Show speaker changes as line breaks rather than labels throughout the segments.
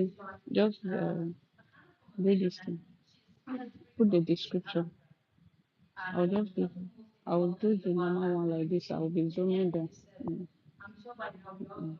Okay, just read this thing. Put the description. I'll just do. I will do the normal one like this. I will be zooming them. Mm. Mm.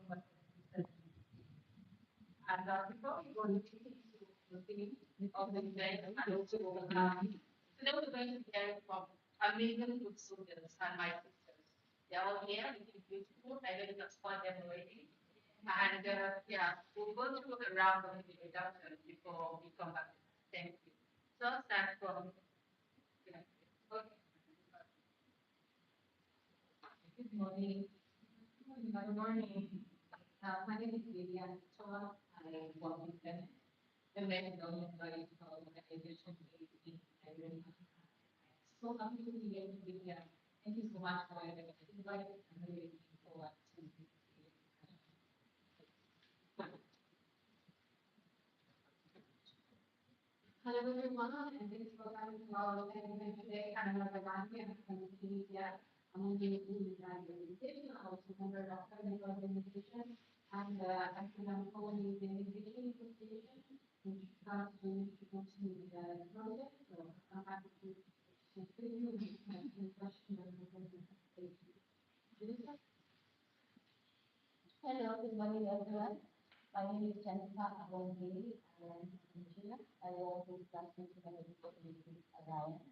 Hello, good morning, everyone. My name is Abomnger. I am from Nigeria. I work with Plastic Community Alliance.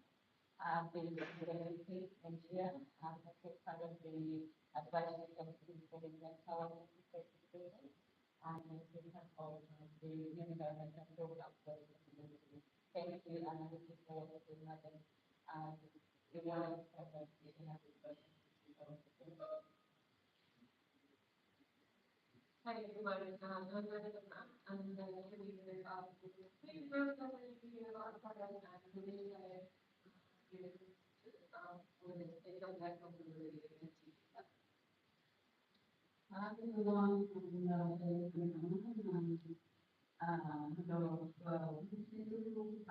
I've been with the Nigeria. I'm also part of the advisory committee for the mental education and education of the environmental program for the community. Thank you, and I'm looking forward to another the one of the presentation of the questions. Hi everyone, I'm Lauritta Boniface. I'm the leader of the framework that we are part of and really with the state of that community. I'm the one from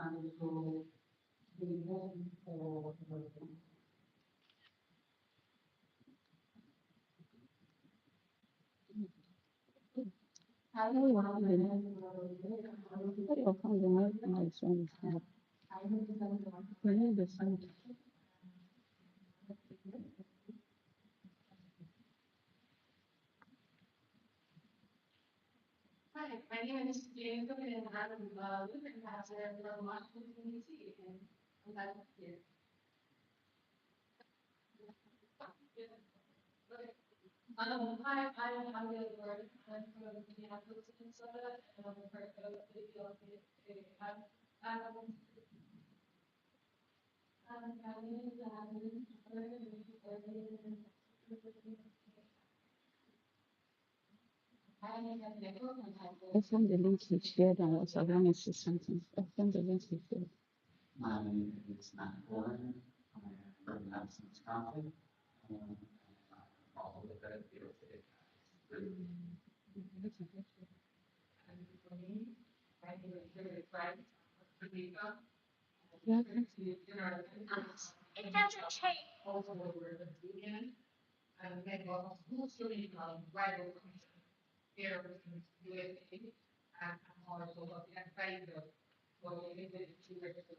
and so the one for I don't want to
Your phone will make my son snap. You need the sound.
Hi, my name is Jane, and I'm living as a Washington, D.C. and I'm glad to be here. Hi, I'm Lilian Mutua. I'm from Minneapolis, Minnesota, and I'm part of the HLPF. My name is Anne-Marie Abaagu.
Open the link he shared on WhatsApp. Let me see something. Open the link he shared.
My name is Matt Warren. I am from Madison, Wisconsin. All of the real estate.
Yeah.
It doesn't change. Also, we're the weekend, and they go who's doing right over here with USA, and I'm also looking at Facebook. So they did it two years ago.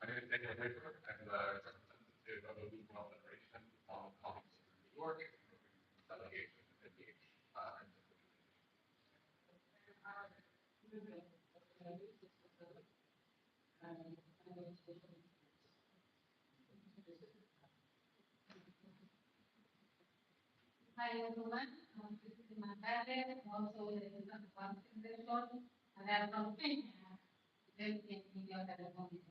My name is Daniel Hafer. I'm the representative of the Regional Federation on Colleges in New York, delegation to the
Hi everyone, this is my dad, also in the foundation, and I'm from Kenya. Then in India, that is only.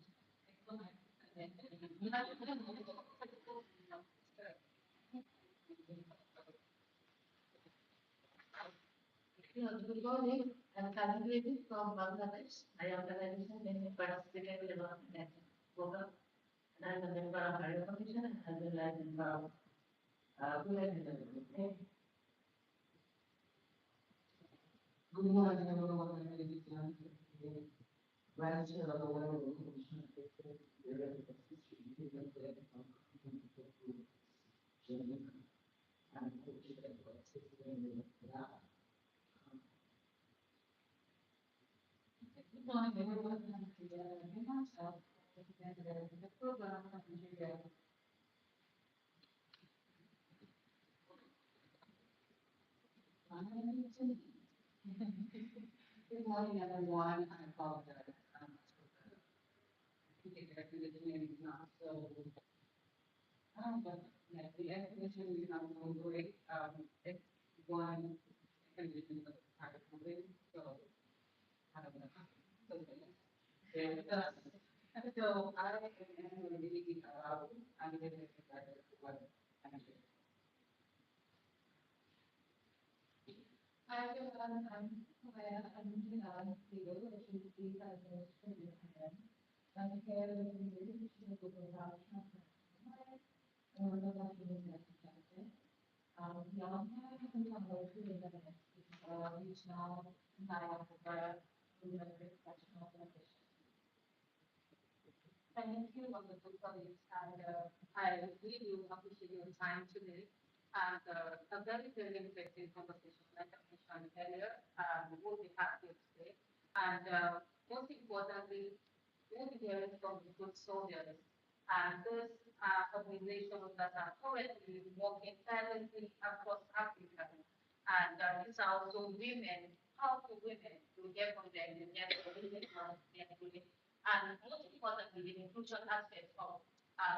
Good morning, I'm Kalyan from Bangladesh. I am the Nation in Participating Development Program, and I'm a member of Higher Commission as well as member of Women Development. Good morning, everyone. My name is Jan. Vice Chair of the Women Commission. Good morning, everyone. I'm myself, the program from Nigeria. Good morning, everyone. I apologize. I think the name is not so. But yeah, the explanation is not so great. It's one condition of private building, so I don't know. So, yeah. So I am Anne-Marie Abaagu. I'm the director of what I'm doing. Hi, everyone. I'm Legal, which is the administration. I'm here with the leadership of the and we're not doing that together. We all have some coverage in the regional and higher professional positions. Thank you, wonderful colleagues, and I really do appreciate your time today. And a very, very interesting conversation, like I mentioned earlier. We'll be happy today. And most importantly, we'll be hearing from the good soldiers and those organizations that are currently working silently across Africa. And these are also women, powerful women who get from their and most importantly, the inclusion aspect of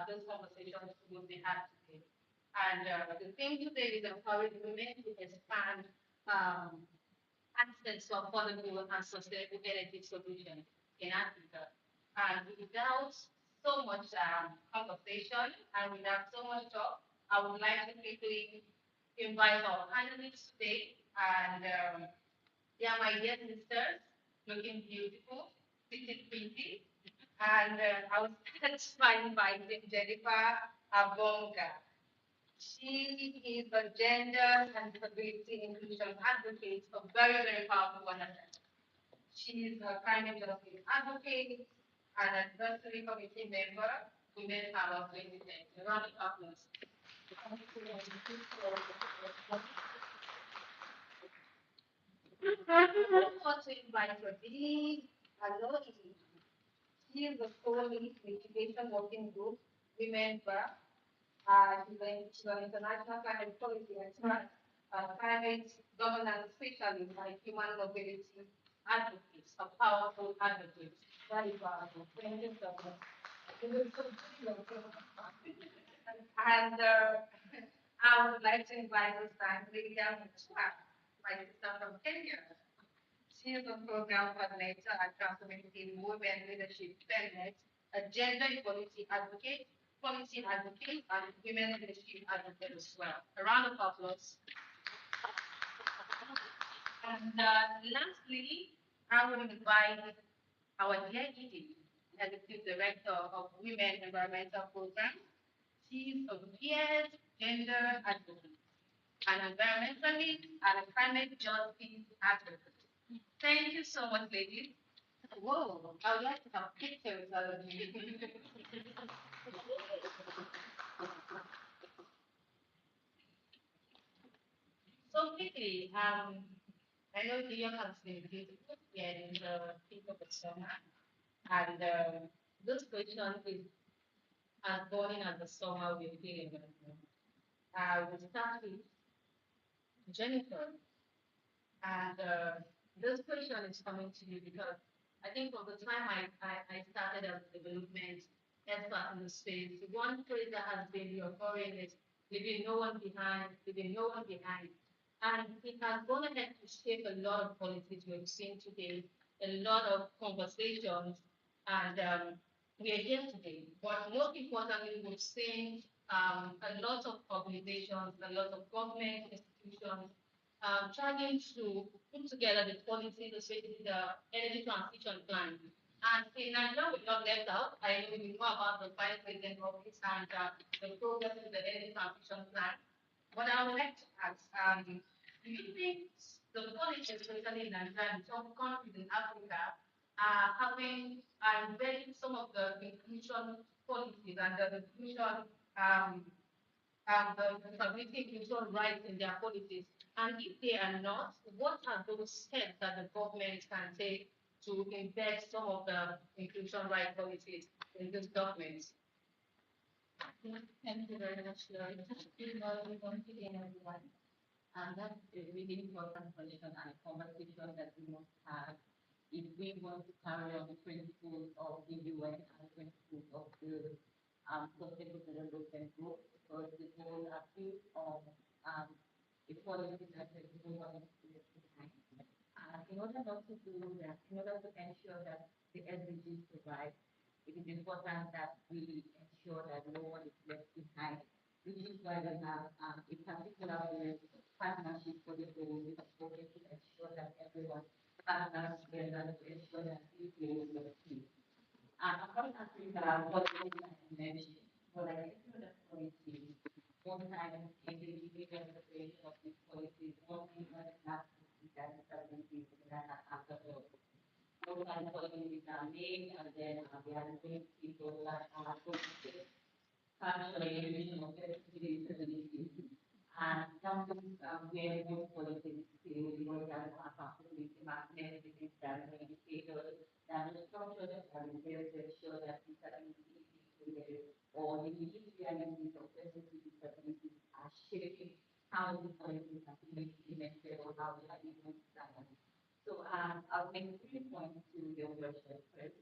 those conversations will be had today. And the thing today is empowering women to expand access to affordable and sustainable energy solutions in Africa. And without so much conversation and without so much talk, I would like to quickly invite our panelists today. And they are my dear sisters, looking beautiful, pretty pretty. And I was start by inviting Jennifer Abomnger. She is a gender and disability inclusion advocate, a very, very powerful one. She is a climate justice advocate and advisory committee member, Women Power 2010. A round of applause. I want to invite Rabeb Aloui. She is the co-lead litigation working group, Women Bar. She's an international climate policy expert, climate governance specialist, and human mobility advocate, a powerful advocate. Very powerful. Thank you so much. And I would like to invite this time Lilian Mutua, my sister from Kenya. She is a program coordinator at Transformative Women Leadership Summit, a gender equality advocate, policy advocate, and women leadership advocate as well. A round of applause. And lastly, I will invite our dear Edie, Executive Director of Women Environmental Program. She's a fierce gender advocate, an environmentalist, and a climate justice advocate. Thank you so much, ladies. Whoa, I would like to have pictures of you. So quickly, I know the year has been beautiful here in the peak of the summer, and this question is as burning as the summer we're feeling right now. We start with Jennifer, and this question is coming to you because I think from the time I started as a development expert in the space, the one phrase that has been recurring is leaving no one behind, leaving no one behind. And it has gone ahead to shape a lot of policies we've seen today, a lot of conversations, and we are here today. But most importantly, we've seen a lot of organizations, a lot of government institutions trying to put together the policies, especially the energy transition plan. And in Nigeria, we not left out. I know we know about the Vice President office and the progress of the energy transition plan. But I would like to ask, do you think the policies, especially in Nigeria and some countries in Africa, are having embedding some of the inclusion policies and the inclusion the community inclusion rights in their policies? And if they are not, what are those steps that the government can take to embed some of the inclusion right policies in these documents? Thank you very much, Lauritta. Good morning once again, everyone. And that's a really important question and a conversation that we must have if we want to carry on the principles of the UN and the principles of the sustainable development goals, because the goals are built on equality and equality behind. And in order not to do that, in order to ensure that the SDGs provide, it is important that we ensure that no one is left behind, which is why we have a particular partnership for the goal with a focus to ensure that everyone partners together to ensure that we play the team. Across Africa, what is mentioned, but I think that policy, one time in the beginning of the creation of these policies, one thing that has to be done is that we that after all. Most time policies are made and then they are doing people that are policies, partially, and something where more politics to work out a possibility about everything that we indicators that the structure that are there to ensure that these are included or the realities of business disabilities are shaping how the policies are being implemented or how they are being done. So I'll make 3 points to your question first.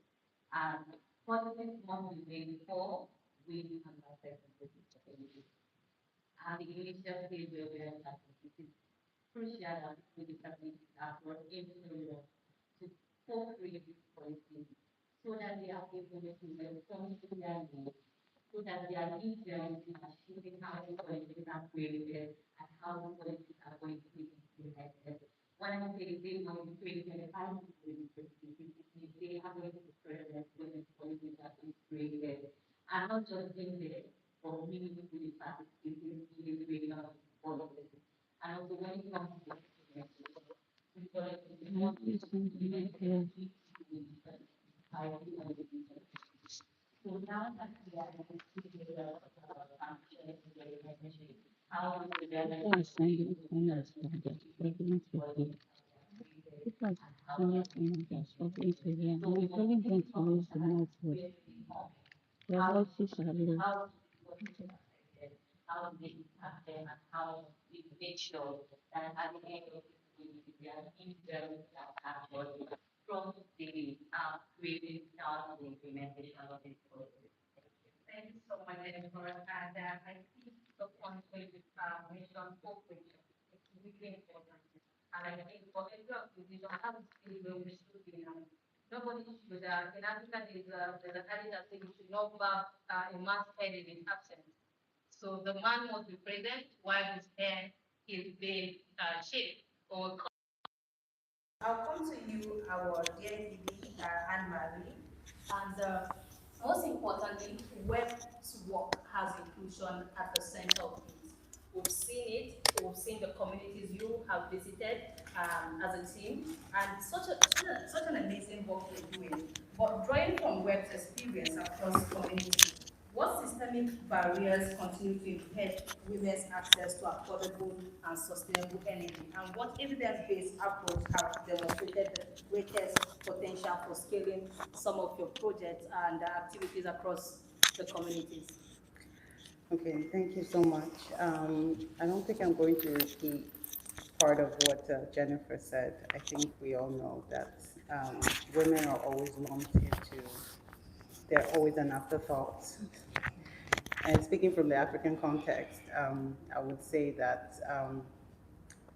Positive one will be for we and persons with disabilities. And the initial stage where we are starting, it is crucial that we disabilities are brought into the law to co-create this policy so that they are able to respond to their needs, so that they are influencing and shaping how the policies are created and how the policies are going to be implemented. When I say they want to create a pilot they are going to be present when the policies are being created. And not just in there, but meaningfully participating in the creation of policies. And also when it comes to so now that we are able to do the function how we develop
People are sending emails that they're struggling to hear. People are sending emails that are struggling to hear. And we're telling them to use the network. Their voices are low.
how they impact them and how we make sure that at the end of the day, we are influenced that actually from the creating start of the implementation of this process. Thank you so much, Jennifer. And I think the point where you mentioned cooperation is really important. And I think for every organization, I have to see where we should be now. Nobody should, in Africa, there's an adage that says you should not bow a man's head in his absence. So the man must be present while his hair is being shaved or I'll come to you, our dear lady, Anne-Marie. And most importantly, web's work has inclusion at the center of it. We've seen it, we've seen the communities you have visited as a team, and such an amazing work you're doing. But drawing from web's experience across communities, what systemic barriers continue to impede women's access to affordable and sustainable energy? And what evidence-based approach have demonstrated the greatest potential for scaling some of your projects and activities across the communities?
Okay, thank you so much. I don't think I'm going to repeat part of what Jennifer said. I think we all know that women are always lumped into, they're always an afterthought. And speaking from the African context, I would say that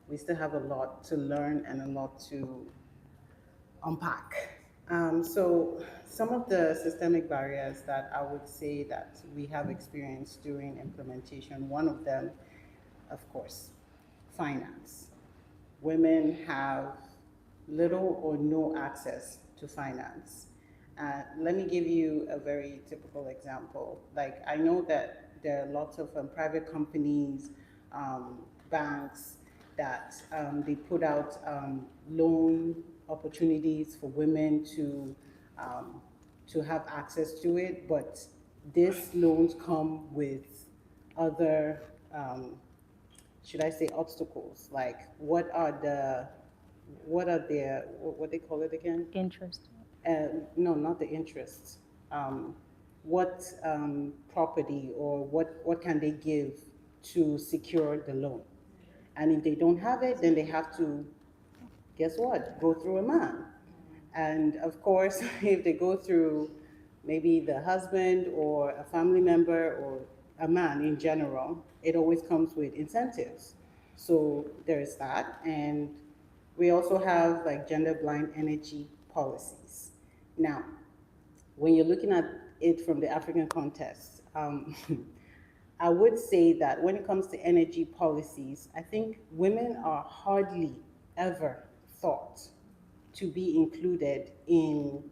we still have a lot to learn and a lot to unpack. So some of the systemic barriers that I would say that we have experienced during implementation, one of them, of course, finance. Women have little or no access to finance. Let me give you a very typical example. Like, I know that there are lots of private companies, banks, that they put out loan opportunities for women um, to have access to it, but these loans come with other should I say, obstacles? Like, what are their, what they call it again?
Interest.
No, not the interests. What property or what can they give to secure the loan? And if they don't have it, then they have to, guess what? Go through a man. And of course, if they go through maybe the husband or a family member or a man in general, it always comes with incentives. So there is that. And we also have like gender blind energy policies. Now, when you're looking at it from the African context, I would say that when it comes to energy policies, I think women are hardly ever thought to be included in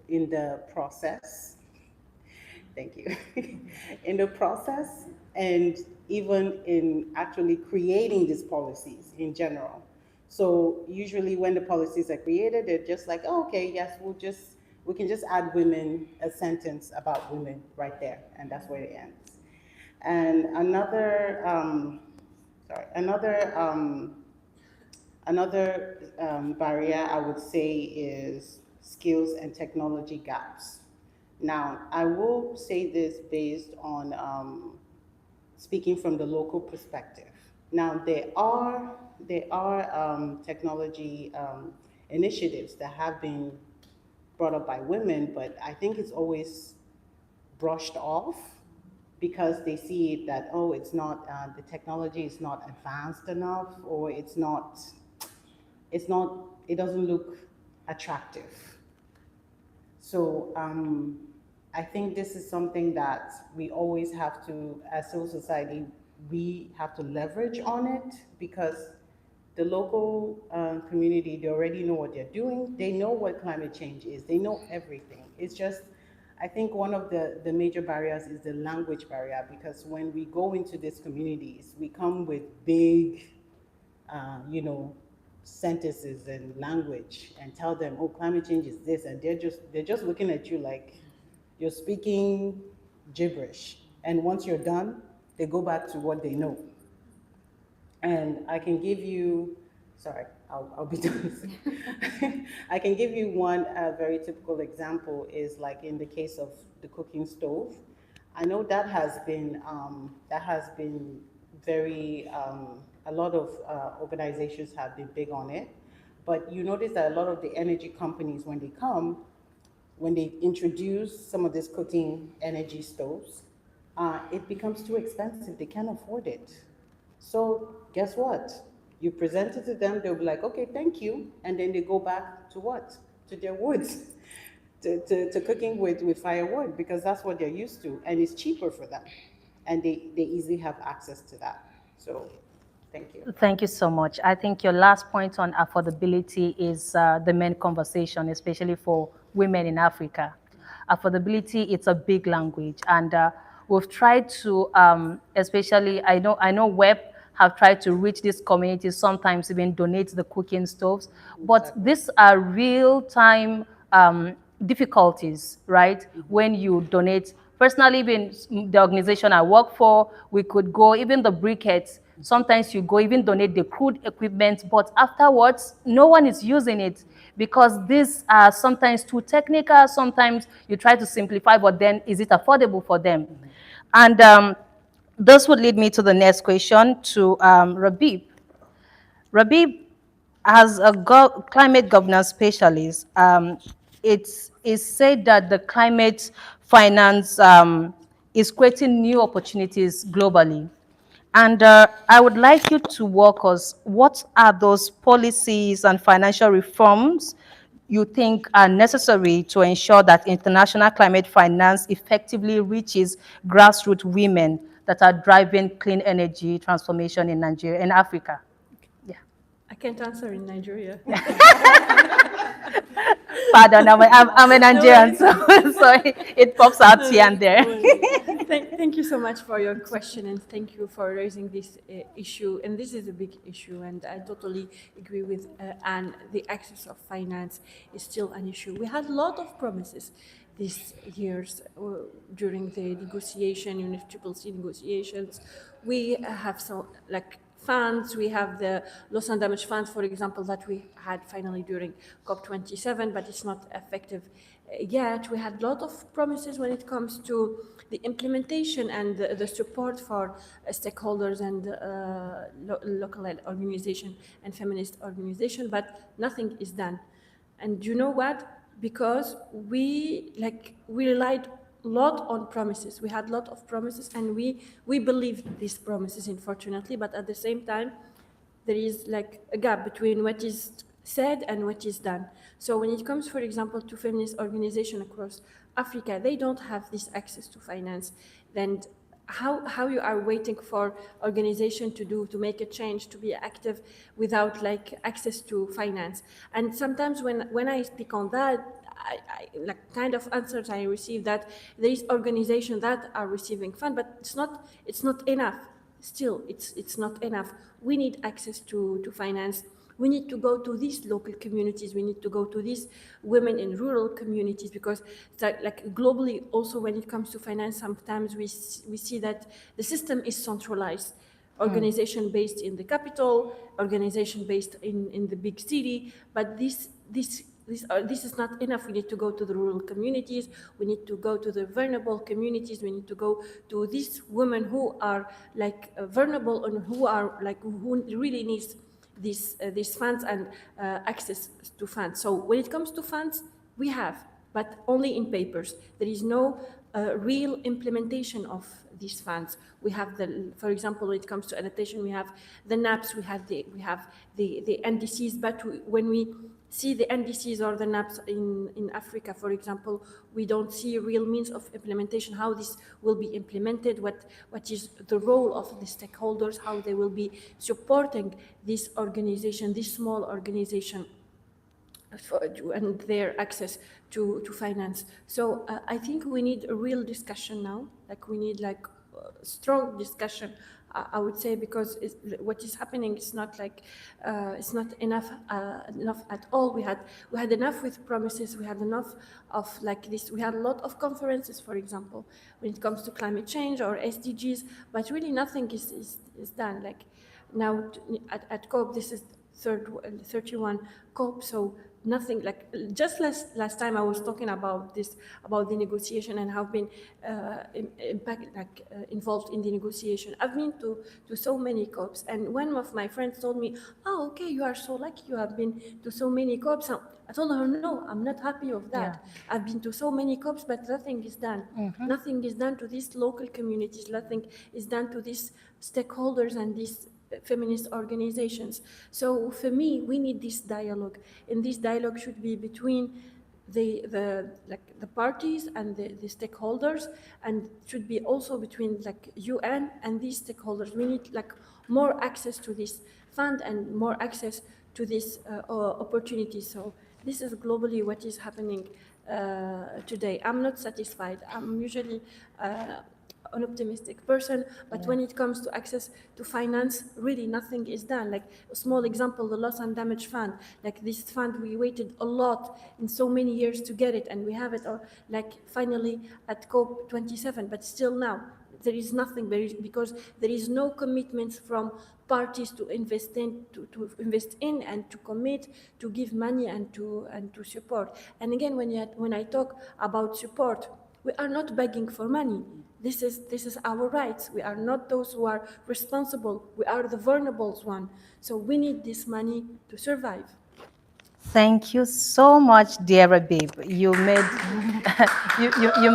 the process. Thank you. In the process, and even in actually creating these policies in general. So usually when the policies are created, they're just like, oh, okay, yes, we can just add women, a sentence about women right there, and that's where it ends. And another barrier I would say is skills and technology gaps. Now, I will say this based on speaking from the local perspective. Now, there are technology initiatives that have been brought up by women, but I think it's always brushed off because they see it that, oh, it's not, the technology is not advanced enough, or it's not, it doesn't look attractive. So I think this is something that we always have to, as civil society, we have to leverage on it, because the local community, they already know what they're doing. They know what climate change is. They know everything. It's just, I think one of the major barriers is the language barrier, because when we go into these communities, we come with big, you know, sentences and language and tell them, oh, climate change is this, and they're just looking at you like you're speaking gibberish. And once you're done, they go back to what they know. And I can give you, sorry, I'll be done soon. I can give you one very typical example is like in the case of the cooking stove. I know that has been very, a lot of organizations have been big on it. But you notice that a lot of the energy companies, when they introduce some of these cooking energy stoves, it becomes too expensive. They can't afford it. So guess what? You present it to them, they'll be like, okay, thank you. And then they go back to what? To their woods, to cooking with firewood, because that's what they're used to. And it's cheaper for them. And they easily have access to that. So thank you.
Thank you so much. I think your last point on affordability is the main conversation, especially for women in Africa. Affordability, it's a big language, and we've tried to, especially I know WEP have tried to reach these communities, sometimes even donate the cooking stoves, but
Exactly.
these are real-time difficulties, right? When you donate. Personally, even the organization I work for, we could go, even the briquettes, sometimes you go even donate the crude equipment, but afterwards, no one is using it because these are sometimes too technical, sometimes you try to simplify, but then is it affordable for them? And this would lead me to the next question to Rabeb. Rabeb, as a climate governance specialist, it's said that the climate finance is creating new opportunities globally. And I would like you to walk us, what are those policies and financial reforms you think are necessary to ensure that international climate finance effectively reaches grassroots women that are driving clean energy transformation in Nigeria and Africa? Yeah.
I can't answer in Nigeria.
Pardon, I'm a Nigerian, so, so it pops out
No,
here and there.
Thank you so much for your question, and thank you for raising this issue. And this is a big issue, and I totally agree with Anne. The access of finance is still an issue. We had a lot of promises these years during the negotiation, UNFCCC negotiations. we have some like funds. We have the loss and damage funds, for example, that we had finally during COP27, but it's not effective yet. We had a lot of promises when it comes to the implementation and the support for stakeholders and local organization and feminist organization, but nothing is done. And you know what? Because we relied a lot on promises. We had a lot of promises, and we believed these promises, unfortunately. But at the same time, there is like a gap between what is said and what is done. So when it comes, for example, to feminist organizations across Africa, they don't have this access to finance. Then how you are waiting for organization to make a change, to be active without like access to finance. And sometimes when I speak on that, I like kind of answers I receive that there is organizations that are receiving fund, but it's not enough. Still, it's not enough. We need access to finance. We need to go to these local communities. We need to go to these women in rural communities, because like globally also when it comes to finance, sometimes we see that the system is centralized. Organization based in the capital, organization based in the big city, but this is not enough. We need to go to the rural communities. We need to go to the vulnerable communities. We need to go to these women who are like vulnerable and who are like who really needs these funds and access to funds. So when it comes to funds, we have, but only in papers. There is no real implementation of these funds. We have for example, when it comes to adaptation, we have the NAPs, we have the NDCs, but when we see the NDCs or the NAPs in Africa, for example, we don't see real means of implementation, how this will be implemented, what is the role of the stakeholders, how they will be supporting this organization, this small organization, and their access to finance. So I think we need a real discussion now. Like we need like strong discussion, I would say, because what is happening is not like it's not enough at all. We had enough with promises. We had enough of like this. We had a lot of conferences, for example, when it comes to climate change or SDGs, but really nothing is done. Like now at COP, this is 31 COP, so nothing. Like just last time I was talking about this, about the negotiation and how I've been involved in the negotiation. I've been to so many COPs, and one of my friends told me, "Oh, okay, you are so lucky. You have been to so many COPs." I told her, "No, I'm not happy of that. Yeah. I've been to so many COPs, but nothing is done. Mm-hmm. Nothing is done to these local communities. Nothing is done to these stakeholders and these feminist organizations." So for me, we need this dialogue, and this dialogue should be between the parties and the stakeholders, and should be also between like UN and these stakeholders. We need like more access to this fund and more access to this opportunity. So this is globally what is happening today. I'm not satisfied. I'm usually an optimistic person, but when it comes to access to finance, really nothing is done. Like a small example, the loss and damage fund. Like this fund, we waited a lot in so many years to get it, and we have it like finally at COP27, but still now there is nothing, because there is no commitments from parties to invest in and to commit to give money and to support. And again, when I talk about support, we are not begging for money. This is our rights. We are not those who are responsible. We are the vulnerable one. So we need this money to survive.
Thank you so much, dear Rabeb. You made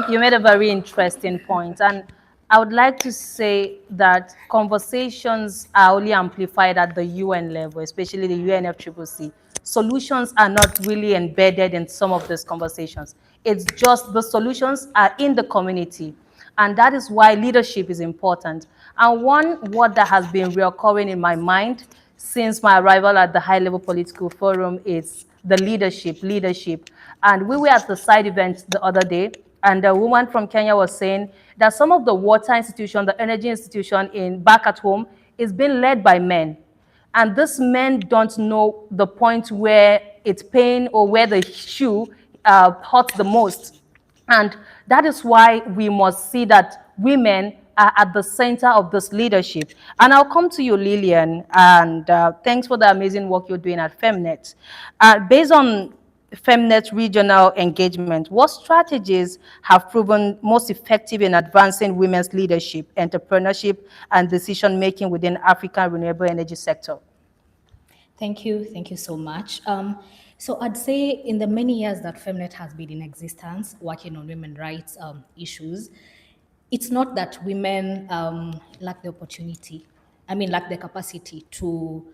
you made a very interesting point, and I would like to say that conversations are only amplified at the UN level, especially the UNFCCC. Solutions are not really embedded in some of these conversations. It's just the solutions are in the community. And that is why leadership is important. And one word that has been recurring in my mind since my arrival at the high-level political forum is the leadership. And we were at the side event the other day, and a woman from Kenya was saying that some of the water institution, the energy institution back at home is being led by men. And these men don't know the point where it's pain or where the shoe hurts the most. And that is why we must see that women are at the center of this leadership. And I'll come to you, Lilian, and thanks for the amazing work you're doing at Femnet. Based on Femnet regional engagement, what strategies have proven most effective in advancing women's leadership, entrepreneurship, and decision-making within African renewable energy sector?
Thank you so much. So I'd say in the many years that Femnet has been in existence, working on women rights issues, it's not that women lack the opportunity, lack the capacity to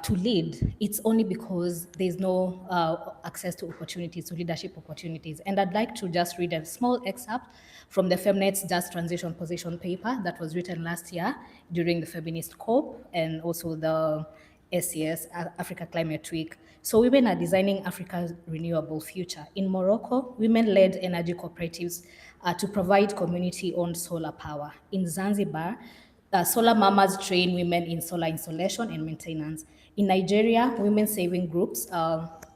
lead. It's only because there's no access to opportunities, to leadership opportunities. And I'd like to just read a small excerpt from the Femnet's Just Transition Position paper that was written last year during the Feminist COP and also the SCS, Africa Climate Week. So women are designing Africa's renewable future. In Morocco, women led energy cooperatives to provide community-owned solar power. In Zanzibar, solar mamas train women in solar installation and maintenance. In Nigeria, women saving groups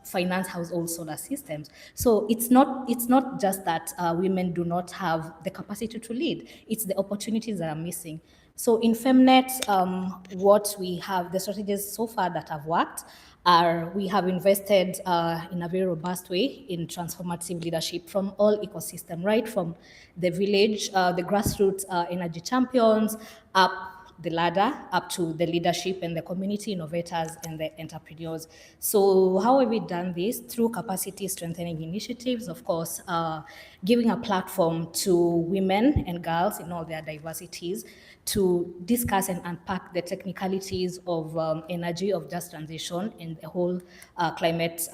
finance household solar systems. So it's not just that women do not have the capacity to lead, it's the opportunities that are missing. So in Femnet, what we have, the strategies so far that have worked are we have invested in a very robust way in transformative leadership from all ecosystem, right from the village, the grassroots energy champions, up the ladder up to the leadership and the community innovators and the entrepreneurs. So how have we done this? Through capacity strengthening initiatives, of course, giving a platform to women and girls in all their diversities to discuss and unpack the technicalities of energy, of just transition, and the whole climate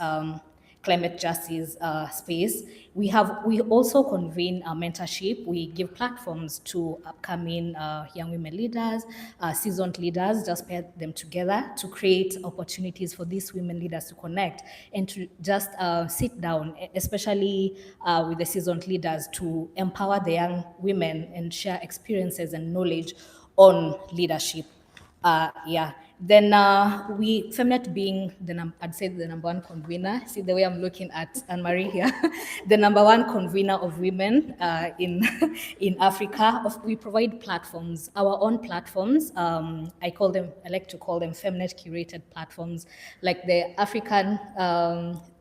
justice space. We also convene mentorship. We give platforms to upcoming young women leaders, seasoned leaders, just pair them together to create opportunities for these women leaders to connect and to just sit down, especially with the seasoned leaders, to empower the young women and share experiences and knowledge on leadership. Yeah. Then Femnet being I'd say the number one convener. See the way I'm looking at Anne-Marie here, the number one convener of women in in Africa. We provide platforms, our own platforms. I like to call them Femnet curated platforms, like the African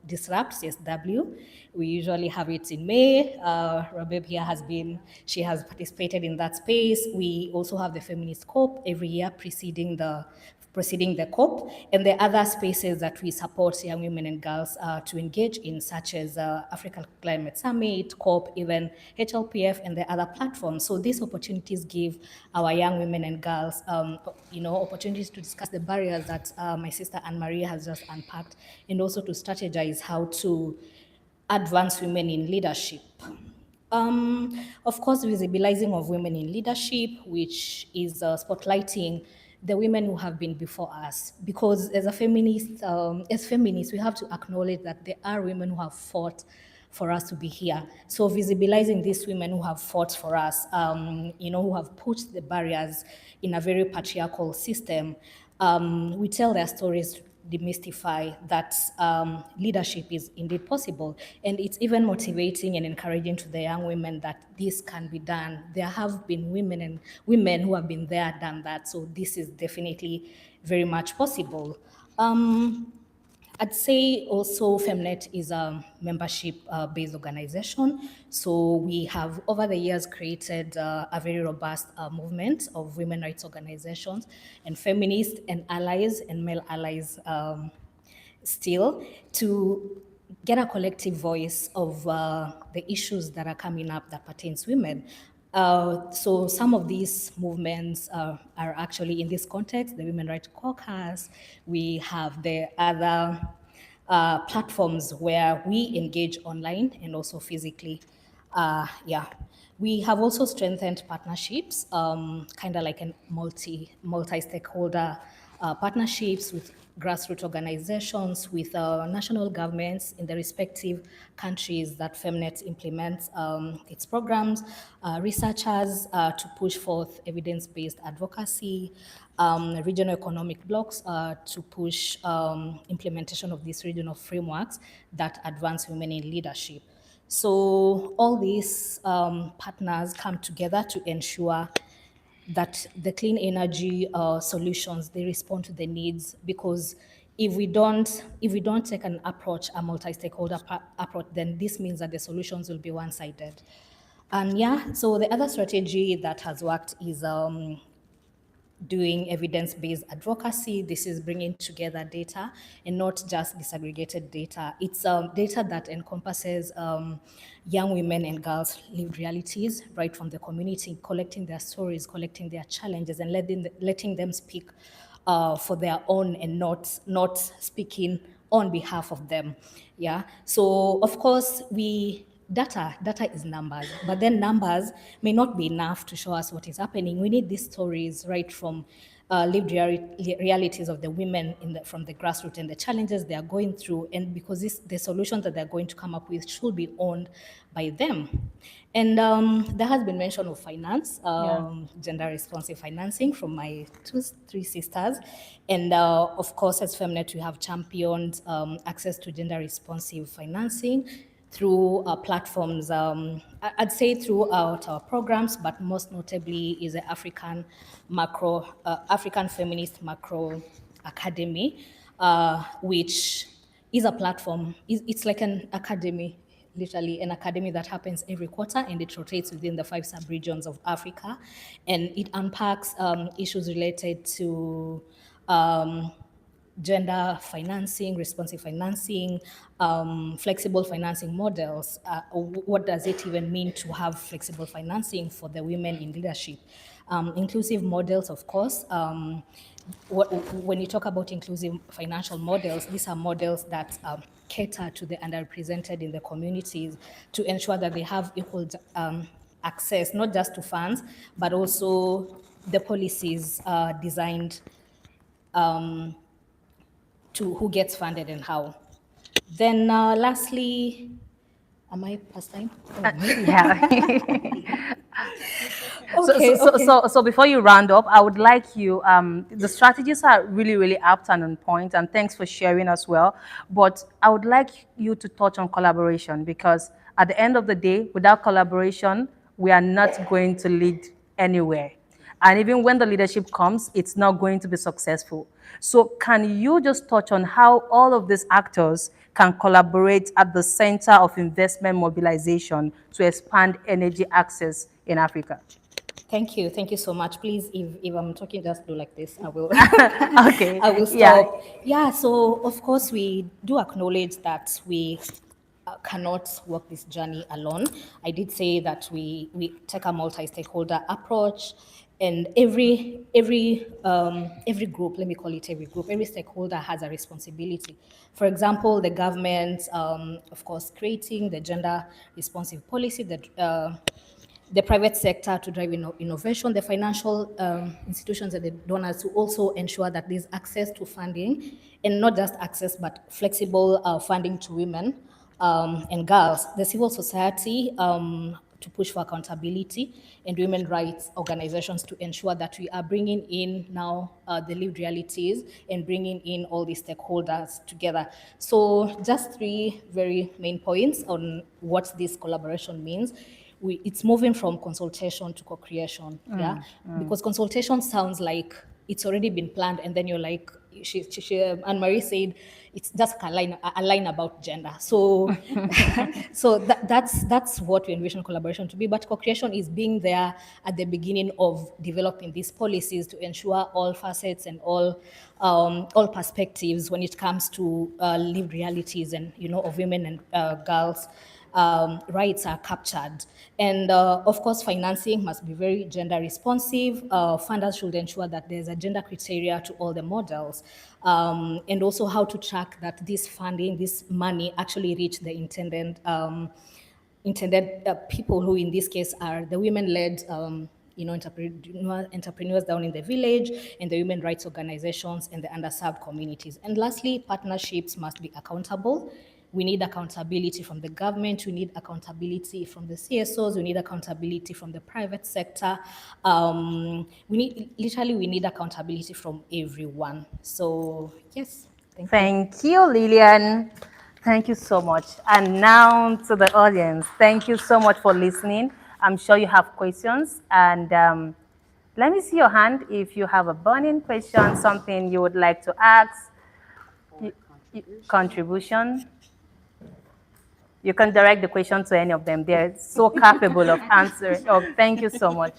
Disrupt CSW. We usually have it in May. Rabeb here she has participated in that space. We also have the Feminist COP every year preceding the COP, and the other spaces that we support young women and girls to engage in, such as Africa Climate Summit, COP, even HLPF, and the other platforms. So these opportunities give our young women and girls, opportunities to discuss the barriers that my sister Anne-Marie has just unpacked, and also to strategize how to advance women in leadership. Of course, visibilizing of women in leadership, which is spotlighting the women who have been before us. Because as feminists, we have to acknowledge that there are women who have fought for us to be here. So visibilizing these women who have fought for us, who have pushed the barriers in a very patriarchal system, we tell their stories to demystify that leadership is indeed possible. And it's even motivating and encouraging to the young women that this can be done. There have been women who have been there, done that. So this is definitely very much possible. I'd say also Femnet is a membership-based organization. So we have over the years created a very robust movement of women rights organizations and feminists and allies and male allies still to get a collective voice of the issues that are coming up that pertains women. So some of these movements are actually in this context, the Women Rights Caucus. We have the other platforms where we engage online and also physically. We have also strengthened partnerships, kind of like a multi-stakeholder partnerships with grassroots organizations, with national governments in the respective countries that Femnet implements its programs, researchers to push forth evidence-based advocacy, regional economic blocs to push implementation of these regional frameworks that advance women in leadership. So all these partners come together to ensure that the clean energy solutions, they respond to the needs, because if we don't take an approach, a multi-stakeholder approach, then this means that the solutions will be one-sided. And yeah, so the other strategy that has worked is doing evidence-based advocacy. This is bringing together data and not just disaggregated data. It's data that encompasses young women and girls' lived realities right from the community, collecting their stories, collecting their challenges, and letting them speak for their own and not speaking on behalf of them. Yeah. So of course data is numbers, but then numbers may not be enough to show us what is happening. We need these stories right from lived realities of the women from the grassroots and the challenges they are going through, and because the solutions that they're going to come up with should be owned by them. And there has been mention of finance, gender responsive financing from my three sisters. And of course, as Femnet, we have championed access to gender responsive financing through platforms, I'd say throughout our programs, but most notably is the African Feminist Macro Academy, which is a platform. It's like an academy, literally an academy that happens every quarter, and it rotates within the 5 sub-regions of Africa, and it unpacks issues related to gender financing, responsive financing, flexible financing models. What does it even mean to have flexible financing for the women in leadership? Inclusive models, of course. When you talk about inclusive financial models, these are models that cater to the underrepresented in the communities to ensure that they have equal access, not just to funds, but also the policies designed to who gets funded and how. Then lastly, am I past time? Oh.
Yeah.
Okay, okay.
So before you round up, I would like you, the strategies are really, really apt and on point, and thanks for sharing as well. But I would like you to touch on collaboration, because at the end of the day, without collaboration, we are not going to lead anywhere. And even when the leadership comes, it's not going to be successful. So can you just touch on how all of these actors can collaborate at the center of investment mobilization to expand energy access in Africa?
Thank you so much. Please, if I'm talking, just do like this. I will.
Okay.
I will
Yeah.
stop. Yeah. So of course we do acknowledge that we cannot walk this journey alone. I did say that we take a multi-stakeholder approach, and every group, let me call it every group, every stakeholder has a responsibility. For example, the government, of course, creating the gender responsive policy, the private sector to drive innovation, the financial institutions and the donors to also ensure that there's access to funding, and not just access, but flexible funding to women and girls. The civil society to push for accountability, and women rights organizations to ensure that we are bringing in now the lived realities and bringing in all the stakeholders together. So just 3 very main points on what this collaboration means. It's moving from consultation to co-creation, yeah? Because consultation sounds like it's already been planned, and then you're like, Anne-Marie said, it's just a line about gender. So, that's what we envision collaboration to be. But co-creation is being there at the beginning of developing these policies to ensure all facets and all perspectives when it comes to lived realities and of women and girls. Rights are captured. And of course, financing must be very gender responsive. Funders should ensure that there's a gender criteria to all the models, and also how to track that this funding, this money actually reach the intended people, who in this case are the women-led entrepreneurs down in the village, and the human rights organizations and the underserved communities. And lastly, partnerships must be accountable. We need accountability from the government. We need accountability from the CSOs. We need accountability from the private sector. We need accountability from everyone. So yes, thank you.
Thank you, Lilian. Thank you so much. And now to the audience, thank you so much for listening. I'm sure you have questions. And let me see your hand if you have a burning question, something you would like to ask, contribution. You can direct the question to any of them. They're so capable of answering. Oh, thank you so much.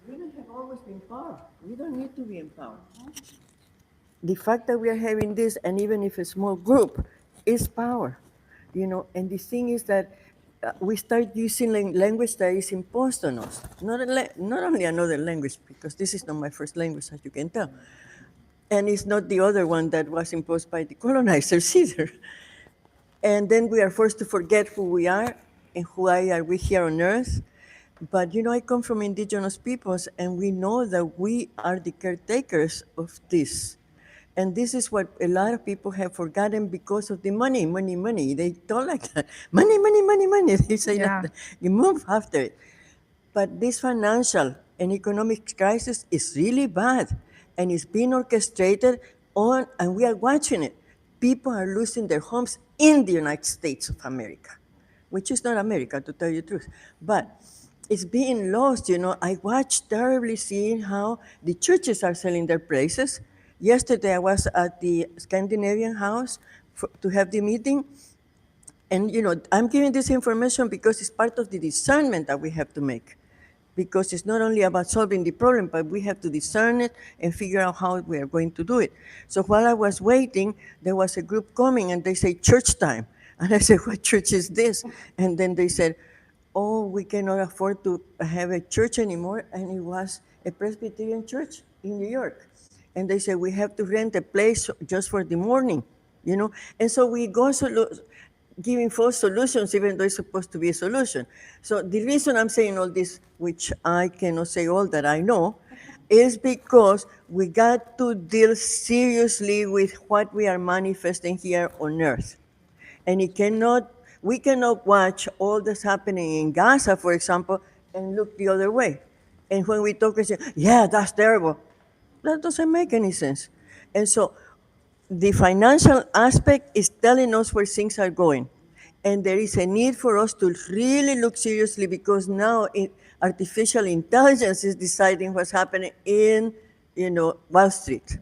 Women have always been empowered. We don't need to be empowered. The fact that we are having this, and even if a small group, is power, And the thing is that we start using language that is imposed on us. Not only another language, because this is not my first language, as you can tell, and it's not the other one that was imposed by the colonizers either. And then we are forced to forget who we are and why are we here on Earth. But I come from indigenous peoples, and we know that we are the caretakers of this. And this is what a lot of people have forgotten because of the money, money, money. They talk like that. Money, money, money, money. They say
Yeah.
that. You move after it. But this financial and economic crisis is really bad, and it's being orchestrated and we are watching it. People are losing their homes in the United States of America, which is not America, to tell you the truth. But it's being lost, I watched terribly seeing how the churches are selling their places. Yesterday, I was at the Scandinavian House to have the meeting. And, I'm giving this information because it's part of the discernment that we have to make. Because it's not only about solving the problem, but we have to discern it and figure out how we are going to do it. So while I was waiting, there was a group coming, and they say, church time. And I said, what church is this? And then they said, oh, we cannot afford to have a church anymore. And it was a Presbyterian church in New York. And they said, we have to rent a place just for the morning, And so we go giving false solutions, even though it's supposed to be a solution. So the reason I'm saying all this, which I cannot say all that I know, is because we got to deal seriously with what we are manifesting here on Earth. And we cannot watch all that's happening in Gaza, for example, and look the other way. And when we talk, we say, yeah, that's terrible. That doesn't make any sense. And so the financial aspect is telling us where things are going. And there is a need for us to really look seriously, because now artificial intelligence is deciding what's happening in, Wall Street.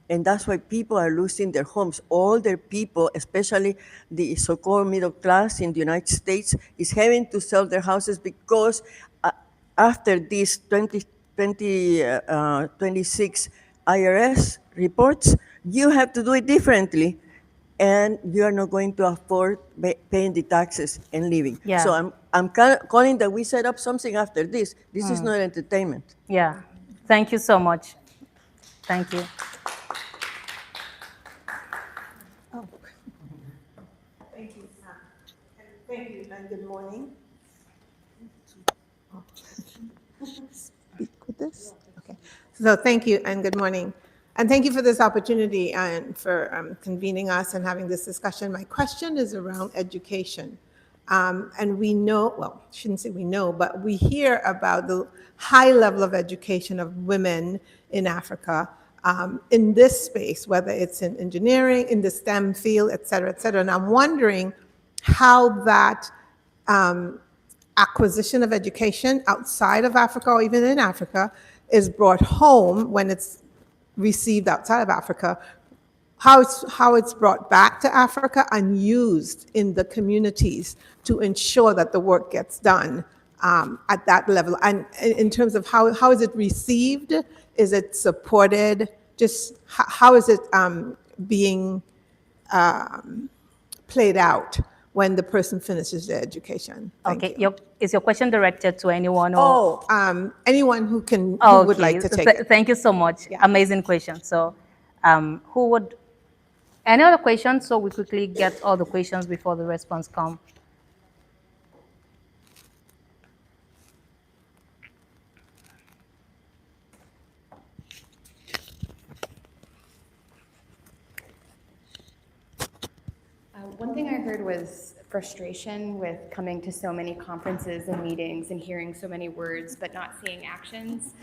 And that's why people are losing their homes. All their people, especially the so-called middle class in the United States, is having to sell their houses because after these 2026 IRS reports, you have to do it differently, and you are not going to afford paying the taxes and living.
Yeah.
So I'm calling that we set up something after this. This is not entertainment.
Yeah. Thank you so much. Thank you.
Thank you. Thank you, and good morning. Speak with this? Okay. So thank you, and good morning. And thank you for this opportunity and for convening us and having this discussion. My question is around education. And we know, well, shouldn't say we know, but we hear about the high level of education of women in Africa in this space, whether it's in engineering, in the STEM field, et cetera, et cetera. And I'm wondering how that acquisition of education outside of Africa or even in Africa is brought home when it's received outside of Africa, how it's brought back to Africa and used in the communities to ensure that the work gets done at that level. And in terms of how is it received? Is it supported? Just how is it being played out when the person finishes their education? Thank
Okay,
you.
is your question directed to anyone? Or?
Oh, anyone who would like to take it.
Thank you so much.
Yeah.
Amazing question. So, who would? Any other questions? So we quickly get all the questions before the response come.
One thing I heard was frustration with coming to so many conferences and meetings and hearing so many words but not seeing actions,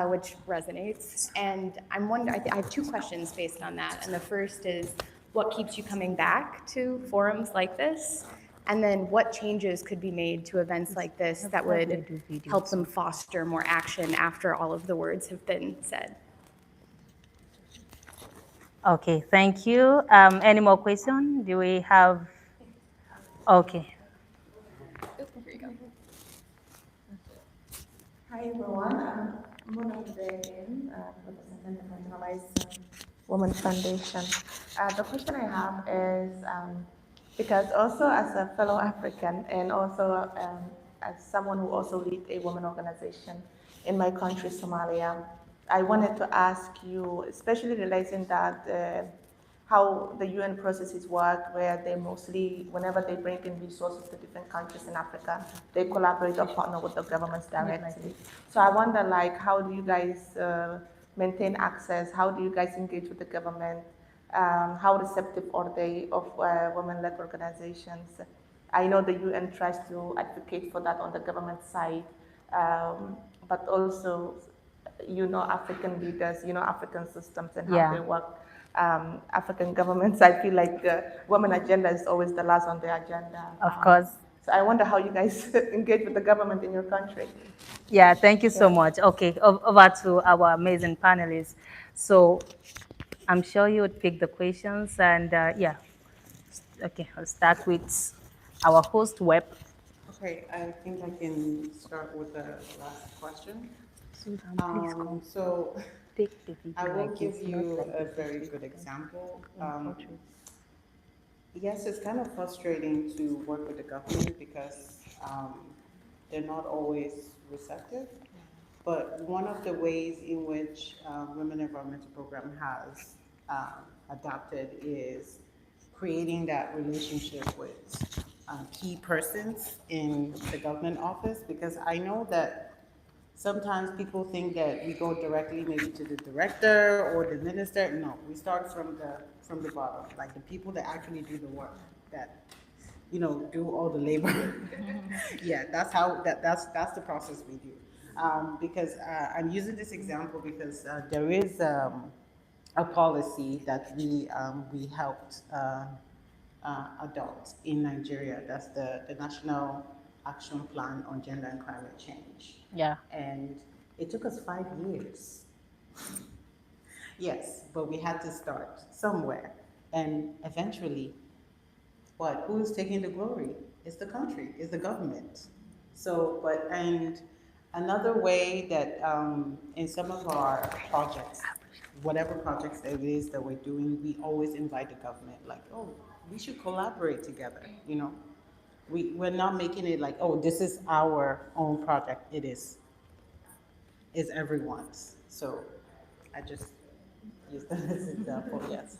which resonates. And I'm wondering, I have two questions based on that. And the first is, what keeps you coming back to forums like this? And then what changes could be made to events like this that would help them foster more action after all of the words have been said?
Okay, thank you. Any more questions? Do we have? Okay.
Here you go.
Hi everyone, I'm Mona Hussein, representing the Marginalized Women Foundation. The question I have is, because also as a fellow African and also as someone who also leads a women organization in my country, Somalia, I wanted to ask you, especially realizing that how the UN processes work, where they mostly, whenever they bring in resources to different countries in Africa, they collaborate or partner with the governments directly. So I wonder, like, how do you guys maintain access? How do you guys engage with the government? How receptive are they of women-led organizations? I know the UN tries to advocate for that on the government side, but also, you know, African leaders, you know, African systems and how they work. African governments, I feel like the women agenda is always the last on the agenda.
Of course.
So I wonder how you guys engage with the government in your country.
Yeah, thank you so much. Okay, over to our amazing panelists. So I'm sure you would pick the questions, and yeah. Okay, I'll start with our host, Web.
Okay, I think I can start with the last question. So I will give you a very good example. Yes, it's kind of frustrating to work with the government because they're not always receptive. But one of the ways in which Women Environmental Program has adapted is creating that relationship with key persons in the government office, because I know that sometimes people think that we go directly maybe to the director or the minister. No, we start from the bottom, like the people that actually do the work, that do all the labor. Yeah, that's the process we do. Because I'm using this example because there is a policy that we helped adopt in Nigeria. That's the National Action Plan on Gender and Climate Change.
Yeah.
And it took us 5 years. Yes, but we had to start somewhere. And eventually, who's taking the glory? It's the country, it's the government. So, and another way that in some of our projects, whatever projects it is that we're doing, we always invite the government, like, oh, we should collaborate together, We're not making it like, oh, this is our own project. It is. It's everyone's. So I just use that as an example. Yes.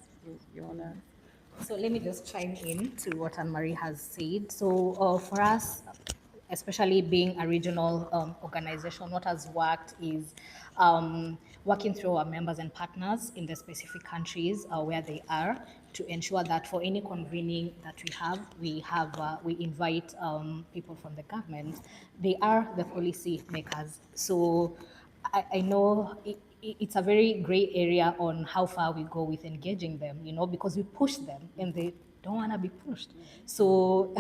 You want to?
So let me just chime in to what Anne-Marie has said. So for us, especially being a regional organization, what has worked is working through our members and partners in the specific countries where they are, to ensure that for any convening that we invite people from the government. They are the policy makers. So I know it's a very gray area on how far we go with engaging them, because we push them and they don't want to be pushed. So,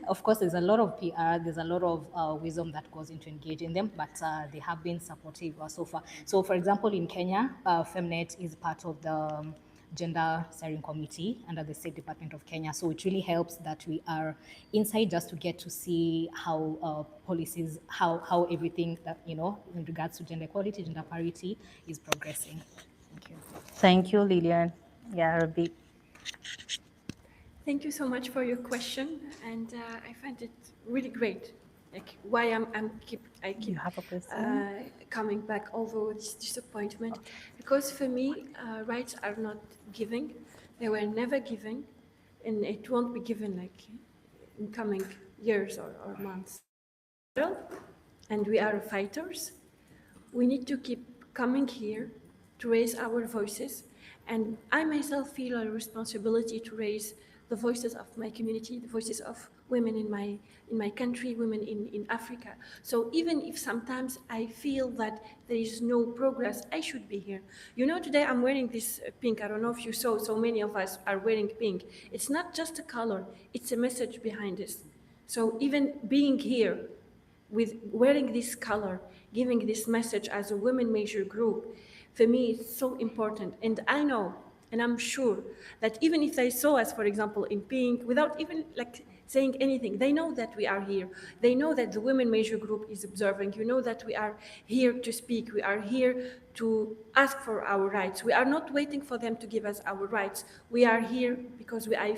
of course, there's a lot of PR, there's a lot of wisdom that goes into engaging them, but they have been supportive so far. So, for example, in Kenya, Femnet is part of the Gender Steering Committee under the State Department of Kenya. So it really helps that we are inside just to get to see how policies, how everything that, in regards to gender equality, gender parity is progressing. Thank you.
Thank you, Lilian. Yeah, Rabeb.
Thank you so much for your question, and I find it really great like why I keep
You have a question?
coming back over this disappointment, because for me, rights are not giving. They were never given, and it won't be given like in coming years or months. And we are fighters. We need to keep coming here to raise our voices. And I myself feel a responsibility to raise the voices of my community, the voices of women in my country, women in Africa. So even if sometimes I feel that there is no progress, I should be here. You know, today I'm wearing this pink. I don't know if you saw, so many of us are wearing pink. It's not just a color, it's a message behind this. So even being here with wearing this color, giving this message as a women major group, for me it's so important. And I know, and I'm sure that even if they saw us, for example, in pink, without even like saying anything, they know that we are here. They know that the women major group is observing. You know that we are here to speak. We are here to ask for our rights. We are not waiting for them to give us our rights. We are here because we are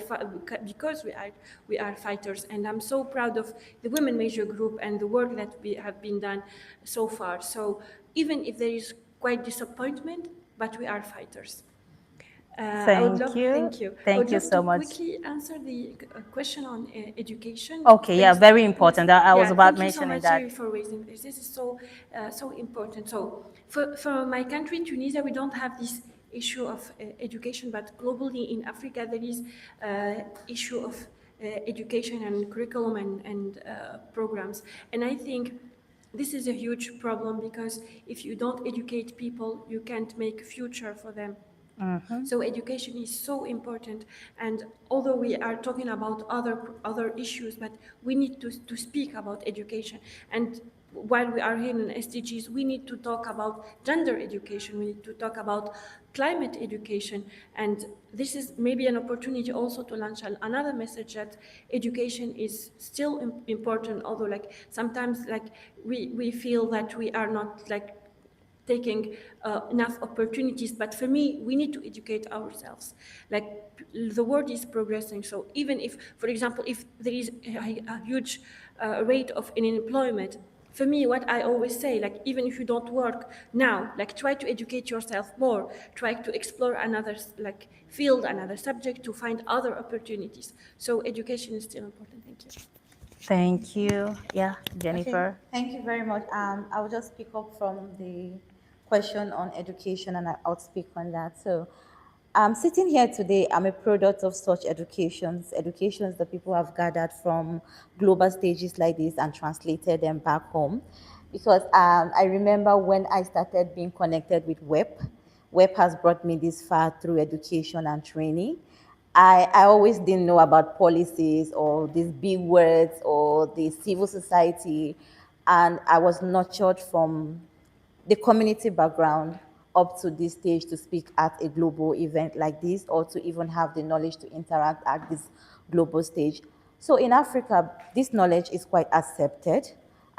fighters. And I'm so proud of the women major group and the work that we have been done so far. So even if there is quite disappointment, but we are fighters.
Thank you.
Thank you. I
Thank
would
you
love
so
to
much.
quickly answer the question on education.
Okay, yeah,
Thanks.
very important. I was about
Thank you so
mentioning
much,
that.
Siri, for raising this. This is so important. So for my country, Tunisia, we don't have this issue of education, but globally in Africa, there is issue of education and curriculum and programs. And I think this is a huge problem, because if you don't educate people, you can't make a future for them. So education is so important, and although we are talking about other issues, but we need to speak about education. And while we are here in SDGs, we need to talk about gender education, we need to talk about climate education, and this is maybe an opportunity also to launch another message that education is still important, although like sometimes like we feel that we are not like taking enough opportunities. But for me, we need to educate ourselves. Like the world is progressing. So even if, for example, if there is a huge rate of unemployment, for me, what I always say, like even if you don't work now, like try to educate yourself more, try to explore another like field, another subject, to find other opportunities. So education is still important. Thank you.
Thank you. Yeah, Jennifer.
Okay, thank you very much. I will just pick up from the question on education, and I'll speak on that. So, sitting here today, I'm a product of such educations that people have gathered from global stages like this and translated them back home. Because I remember when I started being connected with Web has brought me this far through education and training. I always didn't know about policies or these big words or the civil society, and I was nurtured from the community background up to this stage to speak at a global event like this, or to even have the knowledge to interact at this global stage. So in Africa, this knowledge is quite accepted.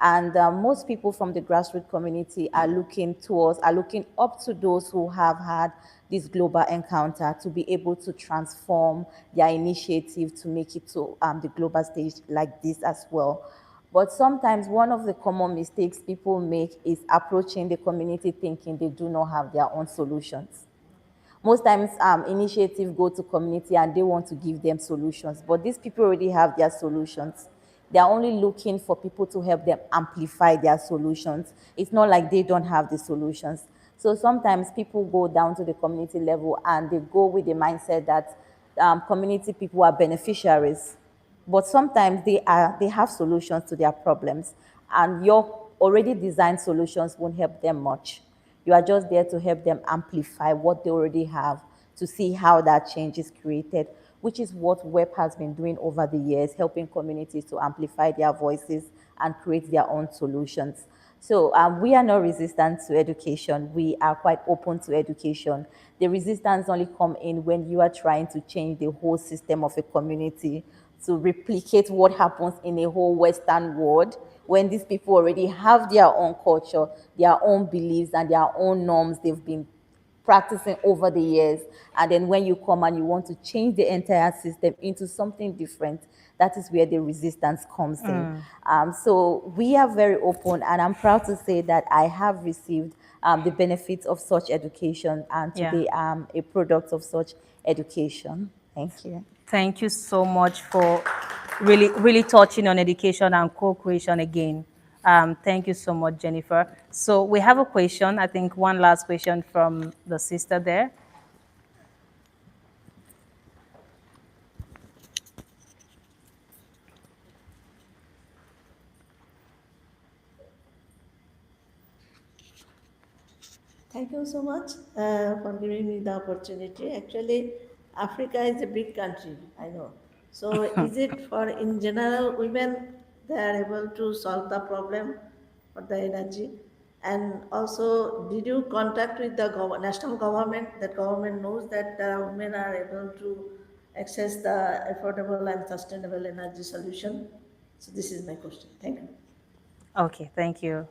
And most people from the grassroots community are looking up to those who have had this global encounter to be able to transform their initiative to make it to the global stage like this as well. But sometimes one of the common mistakes people make is approaching the community thinking they do not have their own solutions. Most times initiatives go to community and they want to give them solutions, but these people already have their solutions. They are only looking for people to help them amplify their solutions. It's not like they don't have the solutions. So sometimes people go down to the community level and they go with the mindset that community people are beneficiaries, but sometimes they have solutions to their problems, and your already designed solutions won't help them much. You are just there to help them amplify what they already have, to see how that change is created, which is what Web has been doing over the years, helping communities to amplify their voices and create their own solutions. So we are not resistant to education. We are quite open to education. The resistance only come in when you are trying to change the whole system of a community to replicate what happens in a whole Western world, when these people already have their own culture, their own beliefs, and their own norms they've been practicing over the years, and then when you come and you want to change the entire system into something different, that is where the resistance comes in. So we are very open, and I'm proud to say that I have received the benefits of such education, and today I'm a product of such education. Thank you.
Thank you so much for really touching on education and co-creation again. Thank you so much, Jennifer. So we have a question, I think one last question from the sister there.
Thank you so much for giving me the opportunity. Actually, Africa is a big country, I know. So is it for, in general, women, they are able to solve the problem for the energy? And also, did you contact with the national government? That government knows that women are able to access the affordable and sustainable energy solution? So this is my question. Thank you.
Okay, thank you.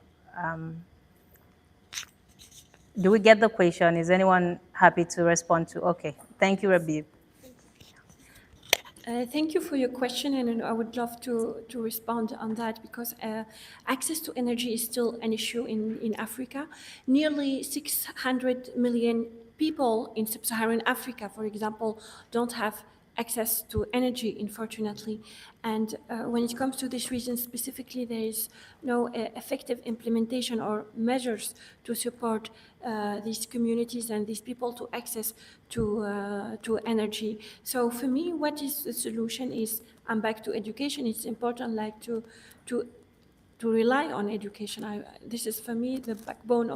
Do we get the question? Is anyone happy to respond to? Okay, thank you, Rabeb.
Thank you for your question, and I would love to respond on that, because access to energy is still an issue in Africa. Nearly 600 million people in sub-Saharan Africa, for example, don't have access to energy, unfortunately. And when it comes to this region specifically, there is no effective implementation or measures to support these communities and these people to access to energy. So for me, what is the solution is, I'm back to education. It's important, like to rely on education. This is for me the backbone